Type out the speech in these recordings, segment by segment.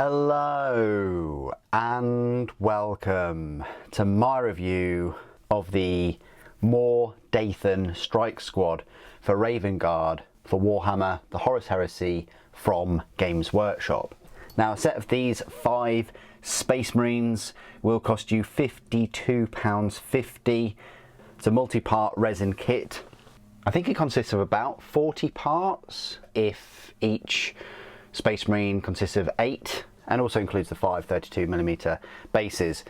Hello and welcome to my review of the Mor Deythan Strike Squad for Raven Guard for Warhammer, the Horus Heresy from Games Workshop. Now, a set of these 5 Space Marines will cost you £52.50. It's a multi-part resin kit. I think it consists of about 40 parts if each Space Marine consists of 8 and also includes the 5 32mm bases.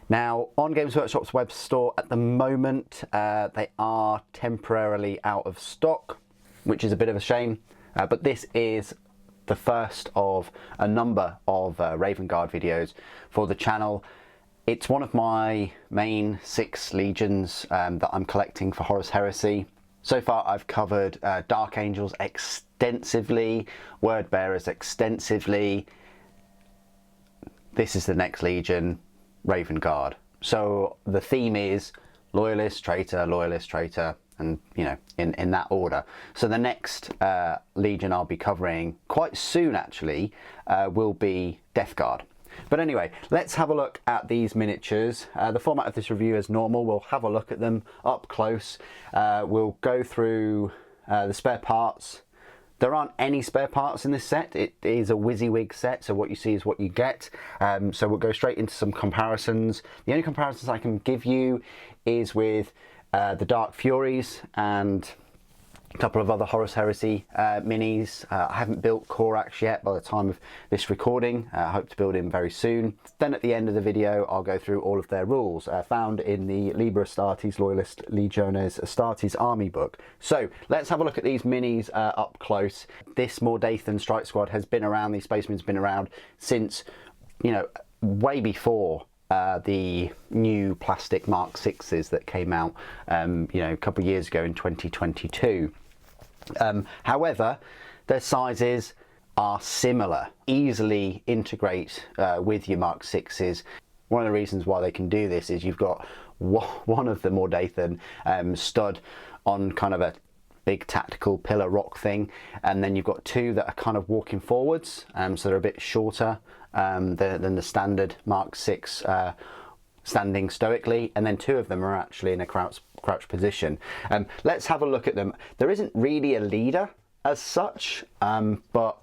Now, on Games Workshop's web store at the moment, they are temporarily out of stock, which is a bit of a shame, but this is the first of a number of Raven Guard videos for the channel. It's one of my main 6 legions that I'm collecting for Horus Heresy. So far I've covered Dark Angels extensively, Word Bearers extensively. This is the next legion, Raven Guard. So the theme is loyalist, traitor, and you know, in that order. So the next legion I'll be covering quite soon actually will be Death Guard. But anyway, let's have a look at these miniatures. The format of this review is normal. We'll have a look at them up close. We'll go through the spare parts. There aren't any spare parts in this set. It is a WYSIWYG set, so what you see is what you get. So we'll go straight into some comparisons. The only comparisons I can give you is with the Dark Furies and a couple of other Horus Heresy minis. I haven't built Corax yet by the time of this recording. I hope to build him very soon. Then at the end of the video, I'll go through all of their rules found in the Liber Astartes Loyalist Legiones Astartes Army book. So let's have a look at these minis up close. This Mor Deythan Strike Squad has been around, these Space Marines have been around since, you know, way before the new plastic Mark 6s that came out you know, a couple of years ago in 2022. However, their sizes are similar, easily integrate with your Mark 6s. One of the reasons why they can do this is you've got one of the Mor Deythan stud on kind of a big tactical pillar rock thing, and then you've got 2 that are kind of walking forwards, so they're a bit shorter than the standard Mark 6 standing stoically, and then 2 of them are actually in a crouch position. Let's have a look at them. There isn't really a leader as such, but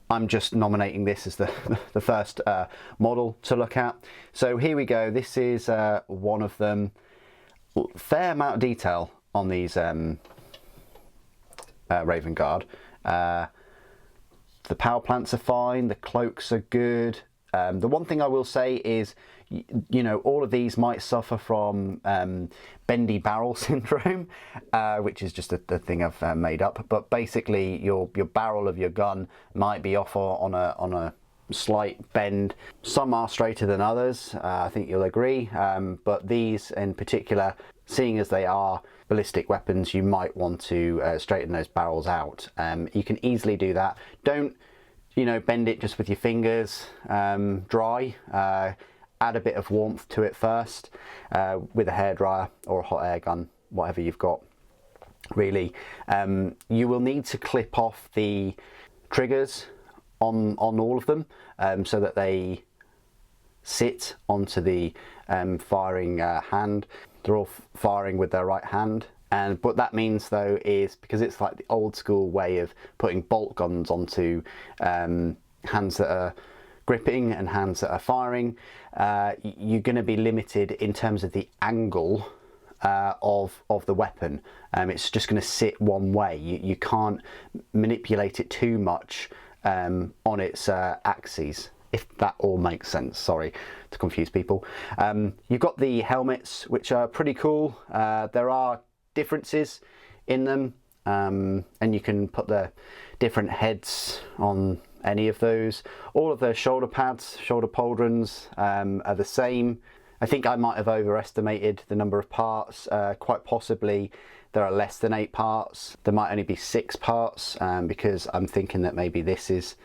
I'm just nominating this as the first model to look at. So here we go. This is one of them. Fair amount of detail on these Raven Guard. The power plants are fine, the cloaks are good. The one thing I will say is, you know, all of these might suffer from bendy barrel syndrome, which is just a thing I've made up. But basically, your barrel of your gun might be off on a slight bend. Some are straighter than others, I think you'll agree. But these in particular, seeing as they are ballistic weapons, you might want to straighten those barrels out. You can easily do that. Don't, you know, bend it just with your fingers dry. Add a bit of warmth to it first with a hairdryer or a hot air gun, whatever you've got, really. You will need to clip off the triggers on all of them so that they sit onto the firing hand. They're all firing with their right hand. And what that means though is, because it's like the old school way of putting bolt guns onto hands that are gripping and hands that are firing, you're going to be limited in terms of the angle of the weapon. It's just going to sit one way. You can't manipulate it too much on its axes, if that all makes sense. Sorry to confuse people. You've got the helmets, which are pretty cool. There are differences in them, and you can put the different heads on any of those. All of the shoulder pads, shoulder pauldrons are the same. I think I might have overestimated the number of parts. Quite possibly there are less than 8 parts. There might only be 6 parts because I'm thinking that maybe these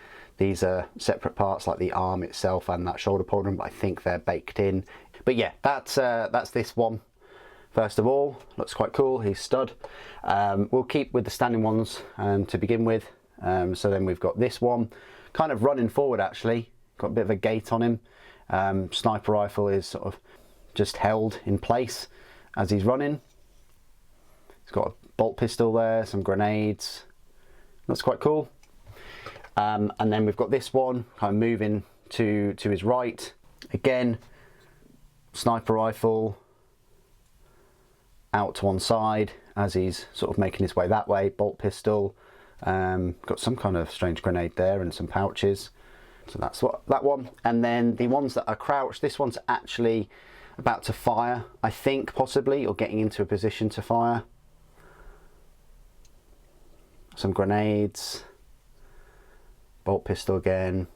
are separate parts, like the arm itself and that shoulder pauldron, but I think they're baked in. But yeah, that's this one. First of all, looks quite cool. He's stud. We'll keep with the standing ones to begin with. So then we've got this one, kind of running forward actually. got a bit of a gait on him. Sniper rifle is sort of just held in place as he's running. He's got a bolt pistol there, some grenades. That's quite cool. And then we've got this one kind of moving to his right. Again, sniper rifle out to one side as he's sort of making his way that way. Bolt pistol. Got some kind of strange grenade there and some pouches. So that's that one. And then the ones that are crouched, this one's actually about to fire, I think, possibly, or getting into a position to fire. Some grenades. Bolt pistol again.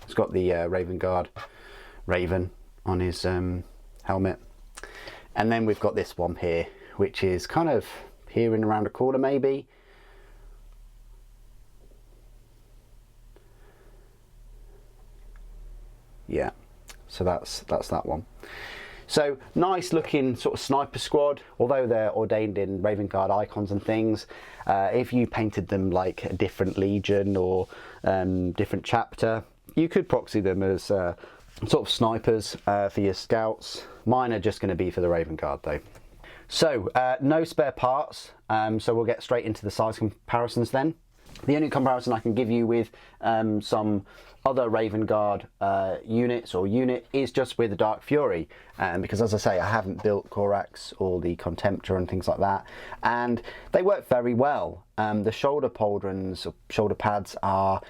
It's got the Raven Guard Raven on his helmet. And then we've got this one here, which is kind of peering around a corner maybe. Yeah, so that's that one. So nice looking sort of sniper squad, although they're ordained in Raven Guard icons and things. If you painted them like a different legion or different chapter, you could proxy them as sort of snipers for your scouts. Mine are just going to be for the Raven Guard though. So no spare parts, so we'll get straight into the size comparisons then. The only comparison I can give you with some other Raven Guard units or unit is just with the Dark Fury, because as I say, I haven't built Corax or the Contemptor and things like that, and they work very well. The shoulder pauldrons or shoulder pads are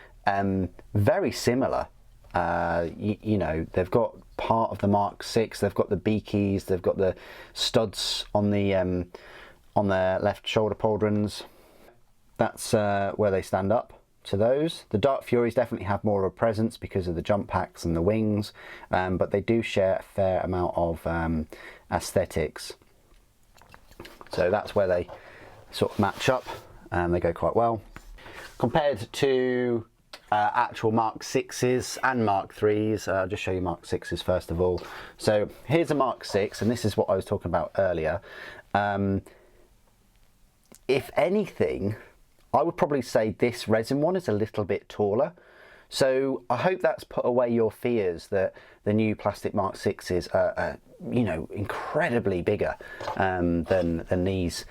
very similar. You know, they've got part of the Mark 6, they've got the beakies, they've got the studs on their left shoulder pauldrons. That's where they stand up to those. The Dark Furies definitely have more of a presence because of the jump packs and the wings, but they do share a fair amount of aesthetics. So that's where they sort of match up, and they go quite well. Compared to actual Mark 6s and Mark 3s, I'll just show you Mark 6s first of all. So here's a Mark 6, and this is what I was talking about earlier. If anything, I would probably say this resin one is a little bit taller. So I hope that's put away your fears that the new plastic Mark 6s are you know, incredibly bigger than these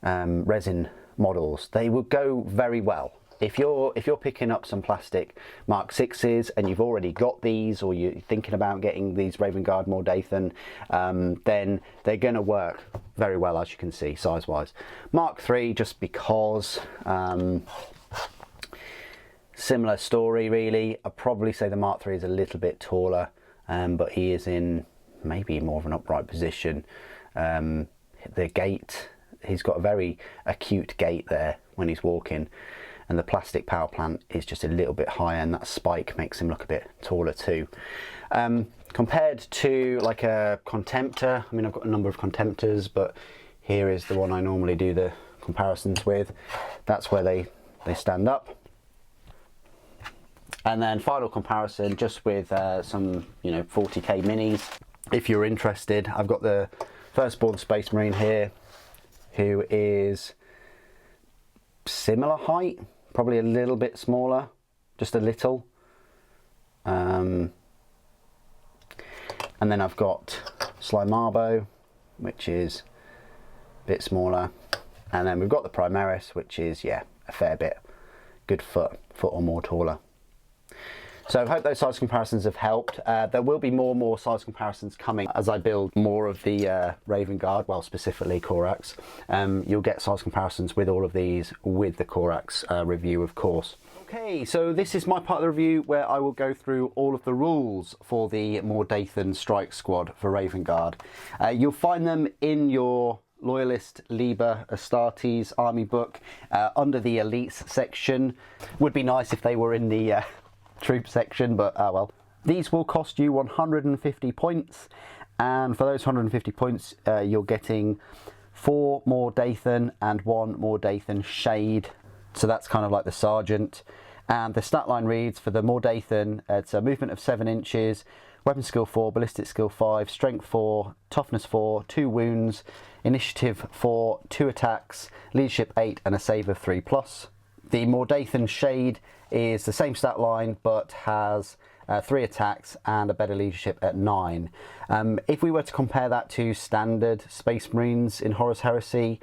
resin models. They will go very well. If you're picking up some plastic Mark 6s and you've already got these, or you're thinking about getting these Raven Guard Mor Deythan, then they're going to work very well, as you can see, size-wise. Mark 3, just because, similar story really. I'd probably say the Mark 3 is a little bit taller, but he is in maybe more of an upright position. The gait, he's got a very acute gait there when he's walking. And the plastic power plant is just a little bit higher, and that spike makes him look a bit taller too. Compared to like a Contemptor, I mean, I've got a number of Contemptors, but here is the one I normally do the comparisons with. That's where they stand up. And then final comparison, just with some, you know, 40k minis. If you're interested, I've got the Firstborn Space Marine here, who is similar height, probably a little bit smaller, just a little. And then I've got Slimarbo, which is a bit smaller. And then we've got the Primaris, which is, yeah, a fair bit, good foot or more taller. So I hope those size comparisons have helped. There will be more size comparisons coming as I build more of the Raven Guard, well, specifically Corax. You'll get size comparisons with all of these with the Corax review, of course. Okay, so this is my part of the review where I will go through all of the rules for the Mor Deythan Strike Squad for Raven Guard. You'll find them in your Loyalist Liber Astartes army book under the Elites section. Would be nice if they were in the troop section, but well. These will cost you 150 points, and for those 150 points you're getting 4 Mor Deythan and 1 Mor Deythan Shade, so that's kind of like the Sergeant. And the stat line reads for the Mor Deythan, it's a movement of 7 inches, weapon skill 4, ballistic skill 5, strength 4, toughness 4, 2 wounds, initiative 4, 2 attacks, leadership 8 and a save of 3+. The Mor Deythan Shade is the same stat line but has 3 attacks, and a better leadership at 9. If we were to compare that to standard Space Marines in Horus Heresy,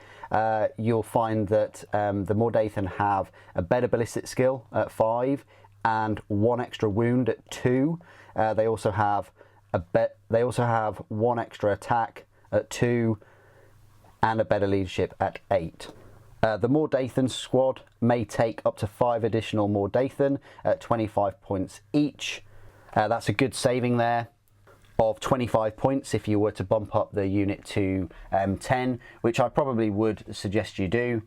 you'll find that the Mor Deythan have a better ballistic skill at 5 and 1 extra wound at 2. They also have 1 extra attack at 2 and a better leadership at 8. The Mor Deythan squad may take up to 5 additional Mor Deythan at 25 points each. That's a good saving there of 25 points if you were to bump up the unit to 10, which I probably would suggest you do,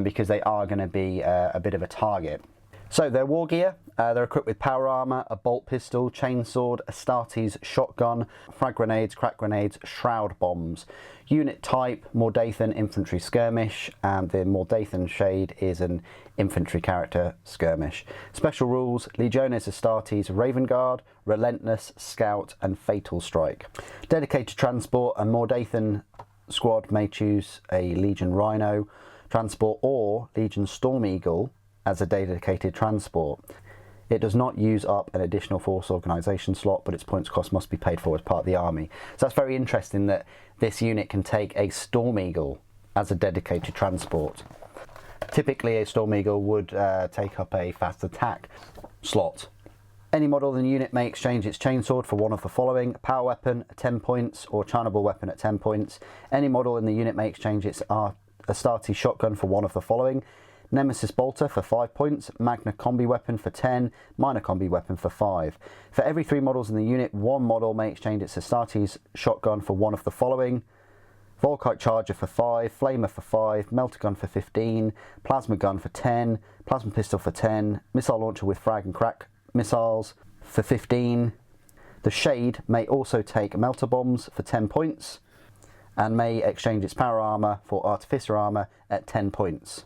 because they are going to be a bit of a target. So their war gear, they're equipped with power armor, a bolt pistol, chainsword, Astartes shotgun, frag grenades, crack grenades, shroud bombs. Unit type, Mor Deythan infantry skirmish, and the Mor Deythan shade is an infantry character skirmish. Special rules, Legiones Astartes Raven Guard, Relentless, Scout and Fatal Strike. Dedicated transport, a Mor Deythan squad may choose a Legion Rhino transport or Legion Storm Eagle as a dedicated transport. It does not use up an additional force organisation slot, but its points cost must be paid for as part of the army. So that's very interesting that this unit can take a Storm Eagle as a dedicated transport. Typically a Storm Eagle would take up a fast attack slot. Any model in the unit may exchange its chainsword for one of the following: power weapon at 10 points or charnable weapon at 10 points. Any model in the unit may exchange its Astartes shotgun for one of the following: Nemesis Bolter for 5 points, Magna Combi Weapon for 10, Minor Combi Weapon for 5. For every 3 models in the unit, 1 model may exchange its Astartes shotgun for one of the following: Volkite Charger for 5, Flamer for 5, Melter Gun for 15, Plasma Gun for 10, Plasma Pistol for 10, Missile Launcher with frag and crack missiles for 15. The Shade may also take Melter Bombs for 10 points and may exchange its power armor for Artificer armor at 10 points.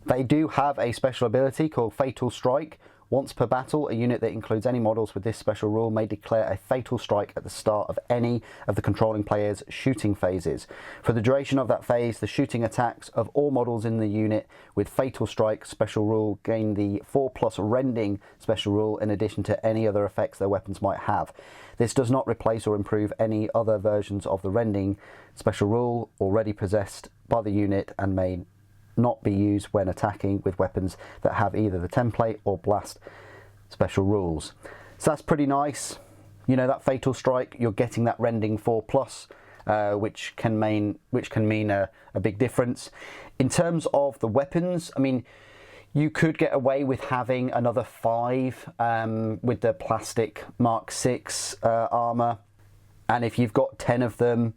They do have a special ability called Fatal Strike. Once per battle, a unit that includes any models with this special rule may declare a Fatal Strike at the start of any of the controlling player's shooting phases. For the duration of that phase, the shooting attacks of all models in the unit with Fatal Strike special rule gain the 4+ Rending special rule in addition to any other effects their weapons might have. This does not replace or improve any other versions of the Rending special rule already possessed by the unit and may not be used when attacking with weapons that have either the template or blast special rules. So that's pretty nice. You know, that Fatal Strike, you're getting that Rending 4+, which can mean a big difference. In terms of the weapons, I mean, you could get away with having another 5 with the plastic Mark 6 armor, and if you've got 10 of them,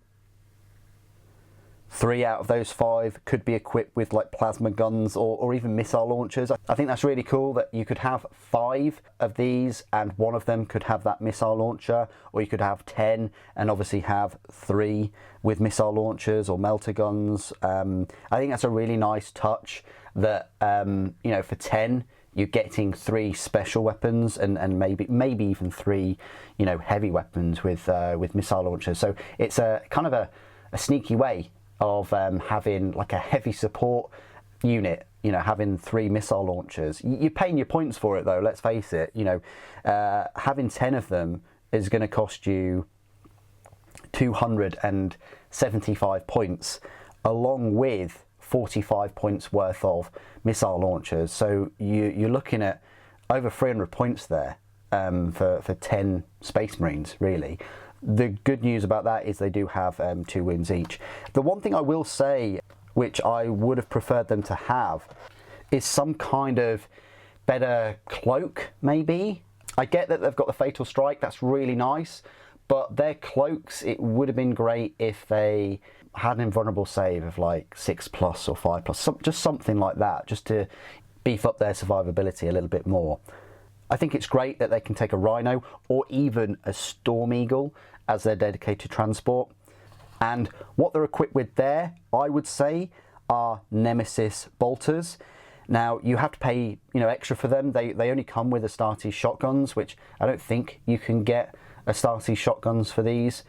3 out of those 5 could be equipped with like plasma guns or even missile launchers. I think that's really cool that you could have 5 of these and one of them could have that missile launcher, or you could have 10 and obviously have 3 with missile launchers or melter guns. I think that's a really nice touch that, you know, for 10 you're getting 3 special weapons and maybe even 3, you know, heavy weapons with missile launchers. So it's a kind of a sneaky way of having like a heavy support unit, you know, having 3 missile launchers. You're paying your points for it though, let's face it. You know, having 10 of them is going to cost you 275 points along with 45 points worth of missile launchers. So you're looking at over 300 points there for 10 Space Marines, really. The good news about that is they do have 2 wounds each. The one thing I will say, which I would have preferred them to have, is some kind of better cloak, maybe. I get that they've got the Fatal Strike, that's really nice, but their cloaks, it would have been great if they had an invulnerable save of like 6+ or 5+, just something like that, just to beef up their survivability a little bit more. I think it's great that they can take a Rhino or even a Storm Eagle as their dedicated transport. And what they're equipped with there, I would say, are Nemesis Bolters. Now, you have to pay, you know, extra for them. They only come with Astartes shotguns, which I don't think you can get Astartes shotguns for these.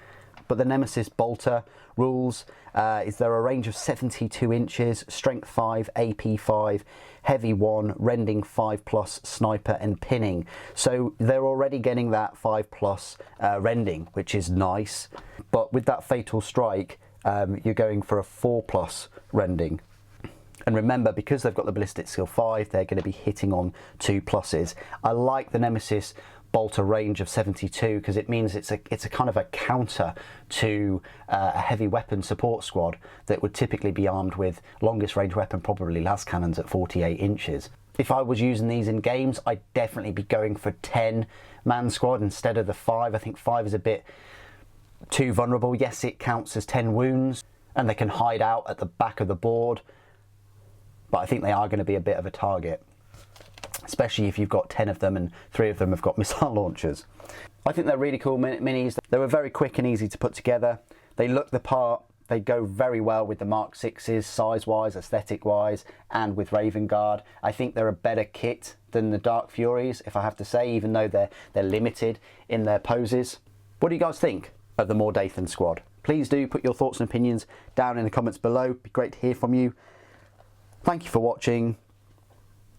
But the Nemesis Bolter rules is they're a range of 72 inches, strength 5, AP 5, heavy 1, rending 5+, sniper and pinning. So they're already getting that 5+ rending, which is nice. But with that fatal strike, you're going for a 4+ rending. And remember, because they've got the ballistic skill 5, they're going to be hitting on 2+. I like the Nemesis Bolter range of 72 because it means it's a kind of a counter to a heavy weapon support squad that would typically be armed with longest range weapon, probably las cannons at 48 inches. If I was using these in games, I'd definitely be going for 10-man squad instead of the 5. I think 5 is a bit too vulnerable. Yes, it counts as 10 wounds and they can hide out at the back of the board, but I think they are going to be a bit of a target, especially if you've got 10 of them and 3 of them have got missile launchers. I think they're really cool minis. They were very quick and easy to put together. They look the part. They go very well with the Mark 6s, size-wise, aesthetic-wise, and with Raven Guard. I think they're a better kit than the Dark Furies, if I have to say, even though they're limited in their poses. What do you guys think of the Mor Deythan squad? Please do put your thoughts and opinions down in the comments below. It'd be great to hear from you. Thank you for watching.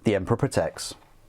The Emperor Protects.